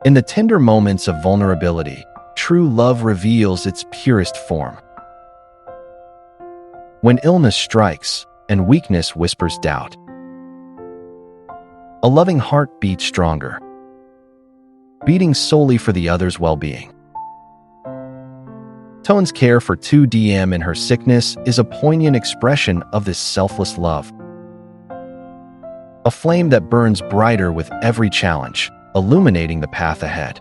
In the tender moments of vulnerability, true love reveals its purest form. When illness strikes and weakness whispers doubt, a loving heart beats stronger, beating solely for the other's well-being. Tone's care for Tu Diem in her sickness is a poignant expression of this selfless love. A flame that burns brighter with every challenge, illuminating the path ahead.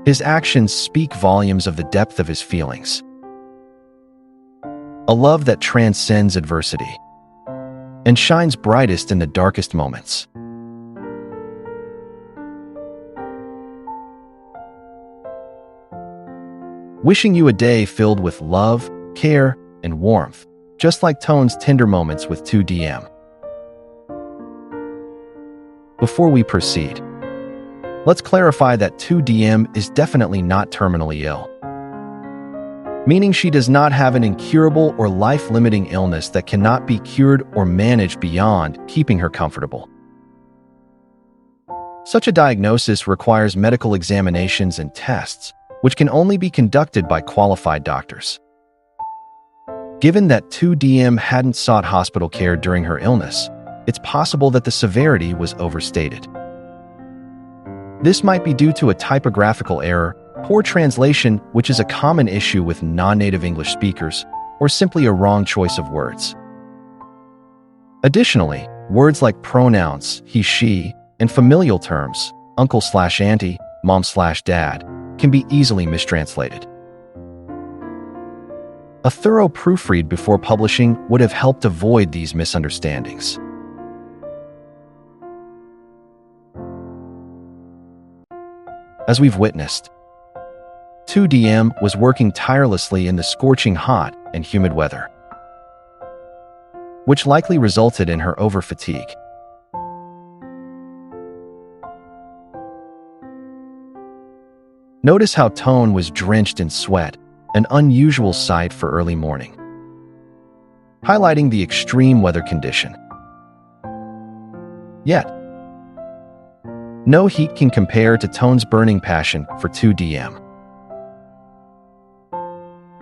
His actions speak volumes of the depth of his feelings. A love that transcends adversity and shines brightest in the darkest moments. Wishing you a day filled with love, care, and warmth, just like Tone's tender moments with Tu Diem. Before we proceed, let's clarify that Tu Diem is definitely not terminally ill, meaning she does not have an incurable or life-limiting illness that cannot be cured or managed beyond keeping her comfortable. Such a diagnosis requires medical examinations and tests, which can only be conducted by qualified doctors. Given that Tu Diem hadn't sought hospital care during her illness, it's possible that the severity was overstated. This might be due to a typographical error, poor translation, which is a common issue with non-native English speakers, or simply a wrong choice of words. Additionally, words like pronouns, he, she, and familial terms, uncle/auntie, mom/dad, can be easily mistranslated. A thorough proofread before publishing would have helped avoid these misunderstandings. As we've witnessed, Tu Diem was working tirelessly in the scorching hot and humid weather, which likely resulted in her over-fatigue. Notice how Tone was drenched in sweat, an unusual sight for early morning, highlighting the extreme weather condition. Yet, no heat can compare to Tone's burning passion for Tu Diem.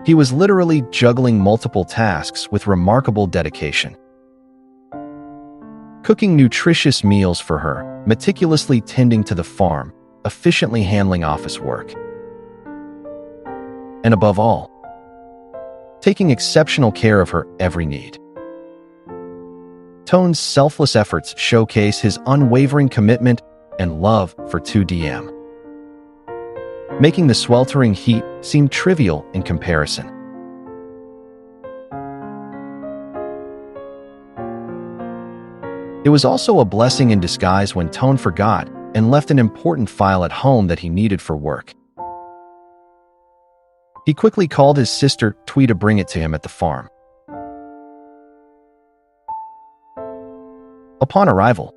He was literally juggling multiple tasks with remarkable dedication. Cooking nutritious meals for her, meticulously tending to the farm, efficiently handling office work, and above all, taking exceptional care of her every need. Tone's selfless efforts showcase his unwavering commitment and love for Tu Diem, making the sweltering heat seem trivial in comparison. It was also a blessing in disguise when Tone forgot and left an important file at home that he needed for work. He quickly called his sister, Twy, to bring it to him at the farm. Upon arrival,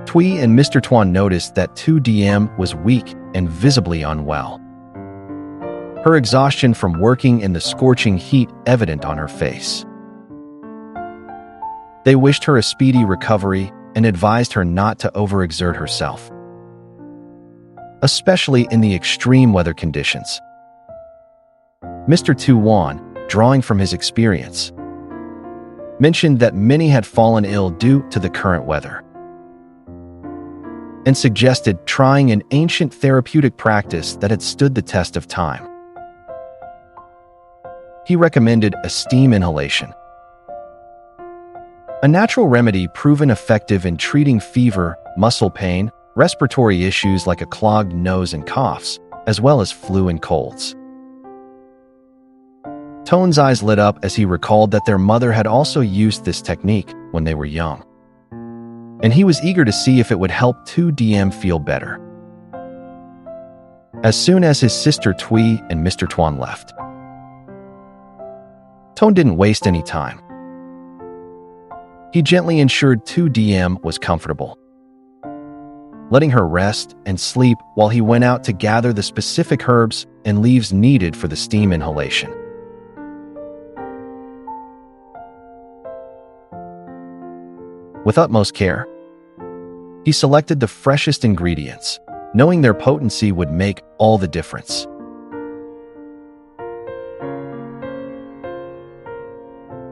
Twy and Mr. Toàn noticed that Tu Diem was weak and visibly unwell, her exhaustion from working in the scorching heat evident on her face. They wished her a speedy recovery and advised her not to overexert herself, especially in the extreme weather conditions. Mr. Toàn, drawing from his experience, mentioned that many had fallen ill due to the current weather, and suggested trying an ancient therapeutic practice that had stood the test of time. He recommended a steam inhalation, a natural remedy proven effective in treating fever, muscle pain, respiratory issues like a clogged nose and coughs, as well as flu and colds. Tone's eyes lit up as he recalled that their mother had also used this technique when they were young, and he was eager to see if it would help Tu Diem feel better. As soon as his sister Twy and Mr. Toàn left, Tone didn't waste any time. He gently ensured Tu Diem was comfortable, letting her rest and sleep while he went out to gather the specific herbs and leaves needed for the steam inhalation. With utmost care, He selected the freshest ingredients, knowing their potency would make all the difference.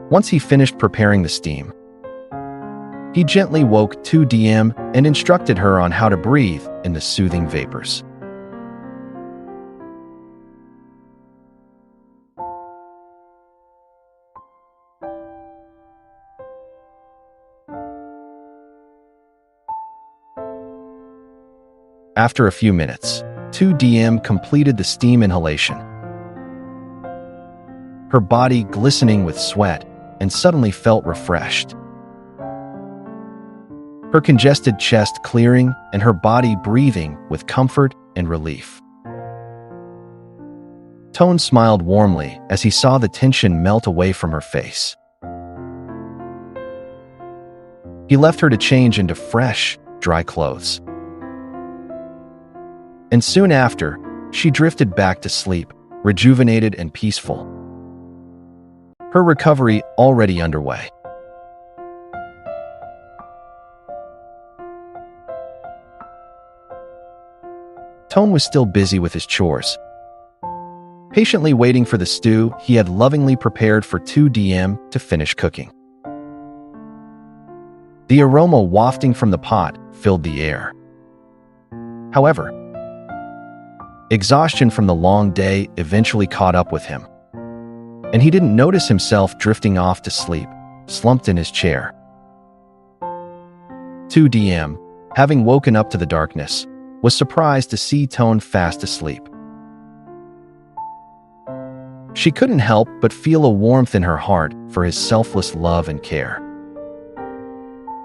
Once he finished preparing the steam, he gently woke Tu Diem and instructed her on how to breathe in the soothing vapors. After a few minutes, Tu Diem completed the steam inhalation, her body glistening with sweat, and suddenly felt refreshed. Her congested chest clearing and her body breathing with comfort and relief. Tone smiled warmly as he saw the tension melt away from her face. He left her to change into fresh, dry clothes. And soon after, she drifted back to sleep, rejuvenated and peaceful. Her recovery already underway. Tone was still busy with his chores, patiently waiting for the stew he had lovingly prepared for Tu Diem to finish cooking. The aroma wafting from the pot filled the air. However, exhaustion from the long day eventually caught up with him, and he didn't notice himself drifting off to sleep, slumped in his chair. Tu Diem, having woken up to the darkness, was surprised to see Tone fast asleep. She couldn't help but feel a warmth in her heart for his selfless love and care.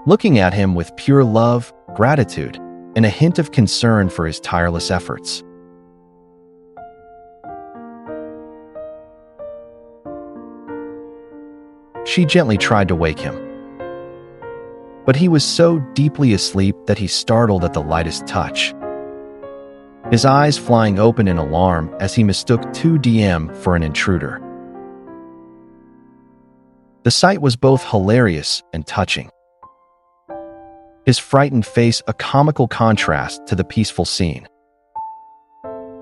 Looking at him with pure love, gratitude, and a hint of concern for his tireless efforts. She gently tried to wake him, but he was so deeply asleep that he startled at the lightest touch, his eyes flying open in alarm as he mistook Tu Diem for an intruder. The sight was both hilarious and touching, his frightened face a comical contrast to the peaceful scene.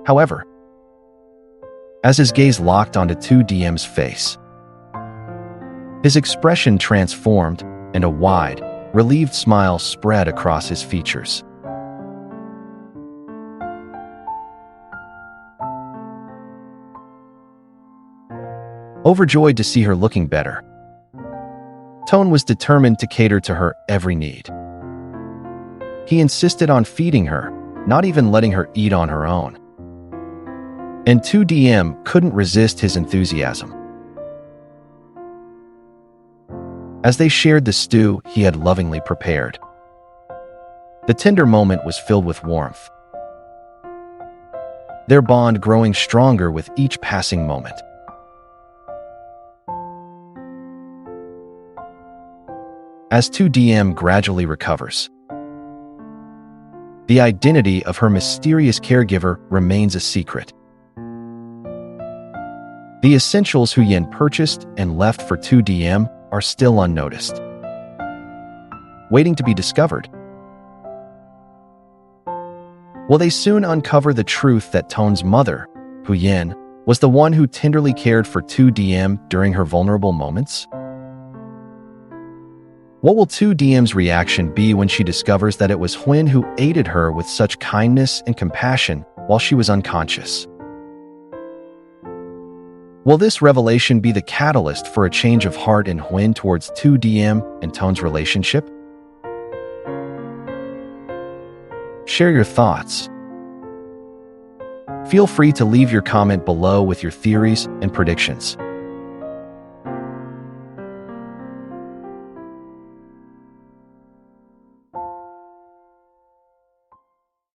However, as his gaze locked onto Tu Diem's face, his expression transformed, and a wide, relieved smile spread across his features. Overjoyed to see her looking better, Tone was determined to cater to her every need. He insisted on feeding her, not even letting her eat on her own. And Tu Diem couldn't resist his enthusiasm. As they shared the stew he had lovingly prepared, the tender moment was filled with warmth, their bond growing stronger with each passing moment. As Tu Diem gradually recovers, the identity of her mysterious caregiver remains a secret. The essentials Huyen purchased and left for Tu Diem are still unnoticed, waiting to be discovered. Will they soon uncover the truth that Tone's mother, Huyen, was the one who tenderly cared for Tu Diem during her vulnerable moments? What will Tu Diem's reaction be when she discovers that it was Huyen who aided her with such kindness and compassion while she was unconscious? Will this revelation be the catalyst for a change of heart in Huyen towards Tu Diem and Tone's relationship? Share your thoughts. Feel free to leave your comment below with your theories and predictions.